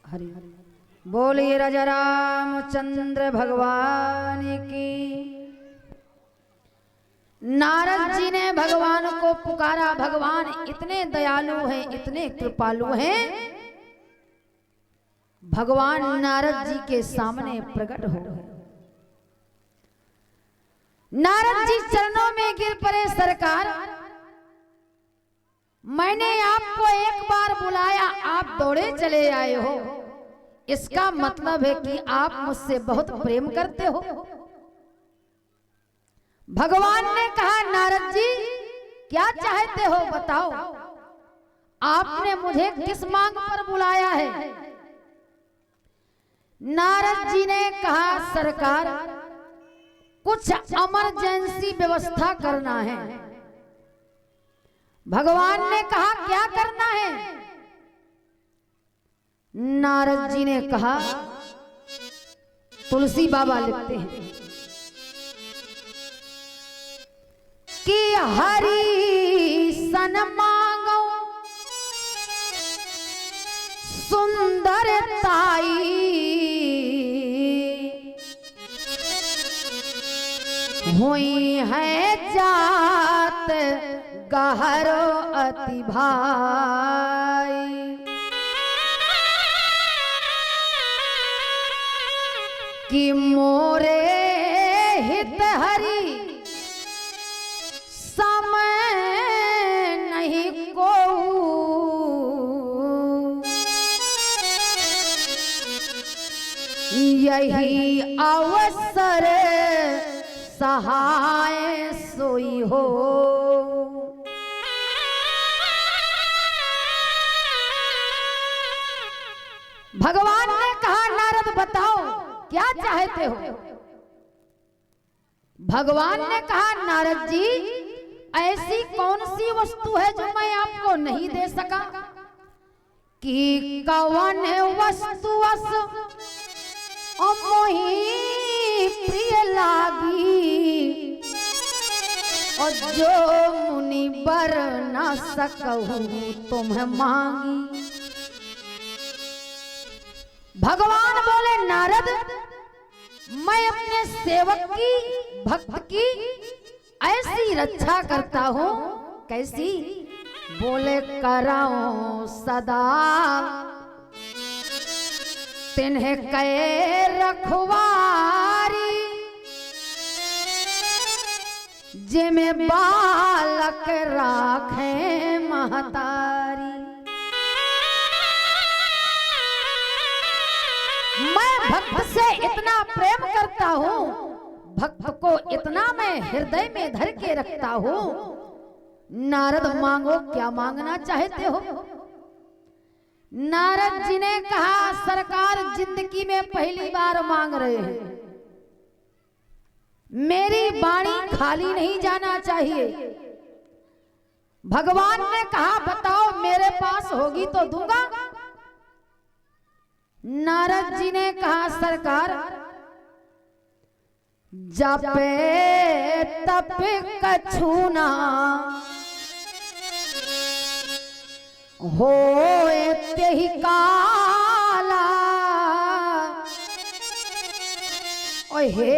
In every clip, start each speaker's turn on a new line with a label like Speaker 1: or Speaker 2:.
Speaker 1: हरि बोलिए राजा रामचंद्र भगवान की। नारद जी ने भगवान को पुकारा। भगवान इतने दयालु हैं, इतने कृपालु हैं। भगवान नारद जी के सामने प्रकट हो गए। नारद जी चरणों में गिर पड़े। सरकार, मैंने आपको एक बार बुलाया, आप दौड़े चले आए हो। इसका मतलब है कि आप मुझसे बहुत प्रेम करते हो। भगवान ने कहा, नारद जी क्या चाहते हो बताओ, आपने मुझे किस मांग पर बुलाया है। नारद जी ने कहा, सरकार कुछ इमरजेंसी व्यवस्था करना है। भगवान ने कहा, क्या करना है। नारद जी ने कहा, तुलसी बाबा लिखते हैं कि हरि सन मांगो सुंदरताई, हुई है जात गहरो अति भाई। कि मोरे हित हरि समय नहीं को, यही अवसर सहाय सोई हो। भगवान ने कहा, नारद बताओ क्या चाहते हो। भगवान ने कहा, नारद जी ऐसी कौन सी वस्तु है जो मैं आपको नहीं दे सका। कि कवन वस्तु मोही प्रिय लागी, और जो मुनि बर न सकहु तुम्हें मांगी। भगवान बोले, नारद मैं अपने सेवक की, भक्त की ऐसी रक्षा करता हूं। कैसी। बोले, कराओ सदा तिन्हें कै रखवारी, जिमे बालक राखे महतारी। मैं भक्त से इतना प्रेम करता हूँ, भक्त को इतना मैं हृदय में धर के रखता हूँ। नारद मांगो, क्या मांगना चाहते हो। नारद जी ने कहा, सरकार जिंदगी में पहली बार मांग रहे हैं, मेरी वाणी खाली नहीं जाना चाहिए। भगवान ने कहा, बताओ मेरे पास होगी तो दूंगा। नारद जी ने कहा, सरकार जपे तप कछूना, होए तेहि काला। ओ हे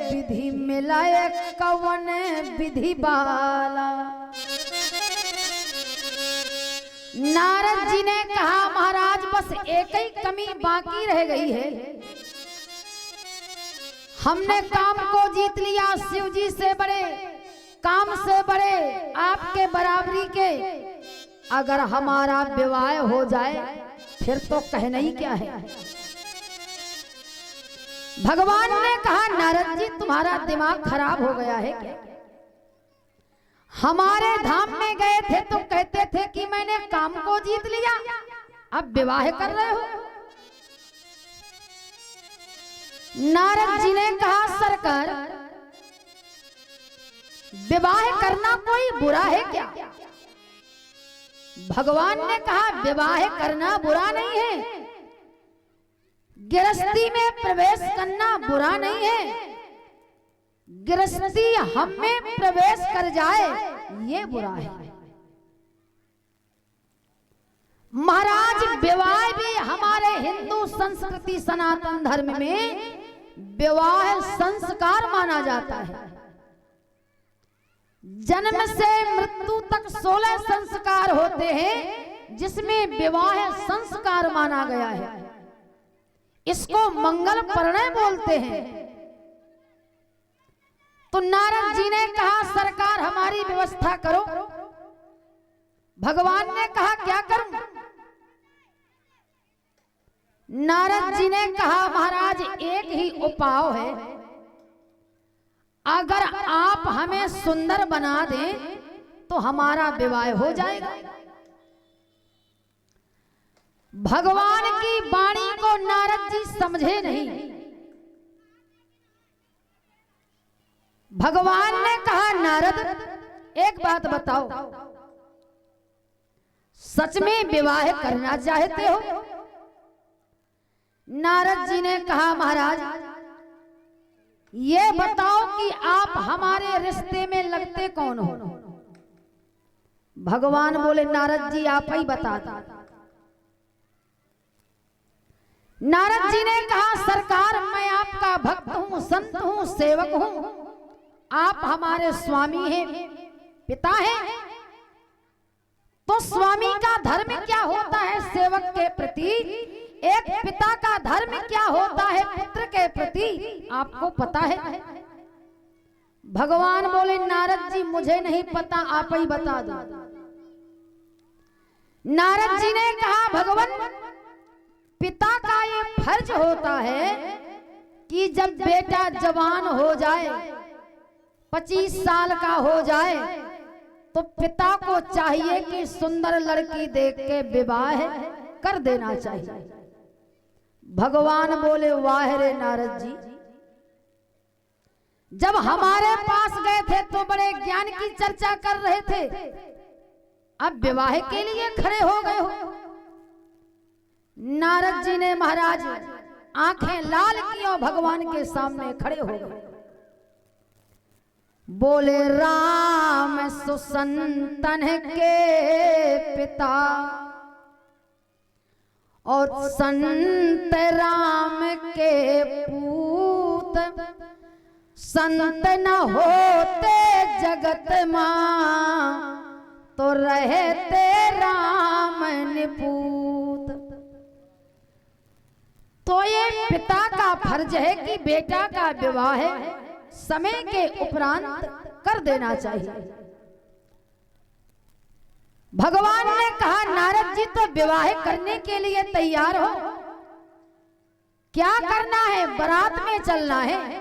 Speaker 1: विधि मिलाए कवन विधि बाला। नारद जी ने कहा, महाराज बस एक ही कमी बाकी रह गई है। हमने काम को जीत लिया, शिव जी से बड़े, काम से बड़े, आपके बराबरी के। अगर हमारा विवाह हो जाए फिर तो कहना ही क्या है। भगवान ने कहा, नारद जी तुम्हारा दिमाग खराब हो गया है क्या। हमारे धाम में गए थे तो कहते थे कि मैंने काम को जीत लिया, अब विवाह कर रहे हो। नारद जी ने कहा, सरकार विवाह करना कोई बुरा है क्या। भगवान ने कहा, विवाह करना बुरा नहीं है, गृहस्थी में प्रवेश करना बुरा नहीं है। गृहस्थी हम में प्रवेश कर जाए ये बुरा है। महाराज विवाह भी हमारे हिंदू संस्कृति सनातन धर्म में विवाह संस्कार माना जाता है। जन्म से मृत्यु तक 16 संस्कार होते हैं, जिसमें विवाह संस्कार माना गया है। इसको मंगल परिणय बोलते हैं। तो नारद जी ने कहा सरकार हमारी व्यवस्था करो। भगवान ने कहा क्या करूं? नारद जी ने कहा महाराज एक ही उपाय है, अगर आप हमें सुंदर बना दें तो हमारा विवाह हो जाएगा। भगवान की वाणी को नारद जी समझे नहीं। भगवान ने कहा नारद एक बात बताओ, सच में विवाह करना चाहते हो? नारद जी ने कहा महाराज ये बताओ कि आप हमारे रिश्ते में लगते कौन हो? भगवान बोले नारद जी आप ही बता दो। नारद जी ने कहा सरकार मैं आपका भक्त हूं, संत हूं, सेवक हूं। आप हमारे स्वामी हैं, पिता हैं। तो स्वामी का धर्म क्या होता है सेवक के प्रति? एक पिता का धर्म क्या होता है पुत्र के प्रति? आपको पता है? भगवान बोले नारद जी मुझे नहीं पता, आप ही बता दो। नारद जी ने कहा भगवान पिता का ये फर्ज होता है कि जब बेटा जवान हो जाए, 25 साल का हो जाए, तो पिता को चाहिए कि सुंदर लड़की देख के विवाह कर देना चाहिए। भगवान बोले वाह रे नारद जी, जब हमारे पास गए थे तो बड़े ज्ञान की चर्चा कर रहे थे, अब विवाह के लिए खड़े हो गए हो। नारद जी ने महाराज आंखें लाल की और भगवान के सामने खड़े हो गए। बोले राम सुसंतन के पिता और संत राम के पूत, संत न होते जगत मां तो रहते राम निपूत। तो ये पिता का फर्ज है कि बेटा का विवाह समय के उपरांत कर देना चाहिए। भगवान ने कहा नारद जी तो विवाह करने के लिए तैयार हो, क्या करना है? बारात में चलना है,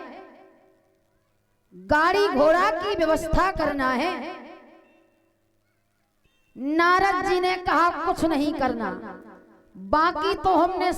Speaker 1: गाड़ी घोड़ा की व्यवस्था करना है। नारद जी ने कहा कुछ नहीं करना, बाकी तो हमने